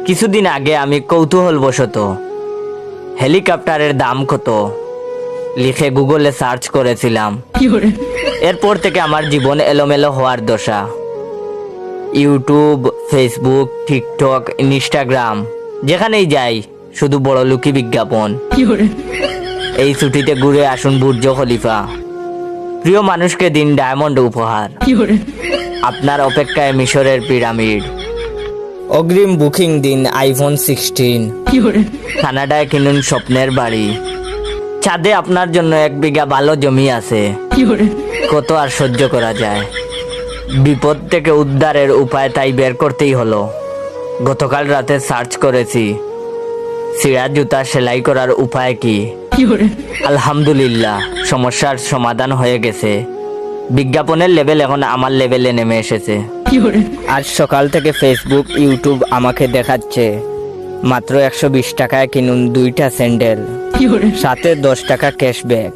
কিছুদিন আগে আমি কৌতূহলবশত হেলিকপ্টারের দাম কত লিখে গুগলে সার্চ করেছিলাম। এরপর থেকে আমার জীবন এলোমেলো হওয়ার দশা। ইউটিউব, ফেসবুক, টিকটক, ইনস্টাগ্রাম, যেখানেই যাই শুধু বড়লোকি বিজ্ঞাপন। এই ছুটিতে ঘুরে আসুন বুর্জ খলিফা, প্রিয় মানুষকে দিন ডায়মন্ড উপহার, আপনার অপেক্ষায় মিশরের পিরামিড, অগ্রিম বুকিং দিন আইফোন 16, কানাডায় কিনুন স্বপ্নের বাড়ি, ছাদে আপনার জন্য 1 বিঘা ভালো জমি আছে। কত আর সহ্য করা যায়। বিপদ থেকে উদ্ধারের উপায় তাই বের করতেই হলো। গতকাল রাতে সার্চ করেছি ছিঁড়া জুতা সেলাই করার উপায় কি। আলহামদুলিল্লাহ, সমস্যার সমাধান হয়ে গেছে। বিজ্ঞাপনের লেভেল এখন আমার লেভেলে নেমে এসেছে। আজ সকাল থেকে ফেসবুক, ইউটিউব আমাকে দেখাচ্ছে মাত্র 120 টাকায় কিনুন 2টা স্যান্ডেল, সাথে 10 টাকা ক্যাশব্যাক।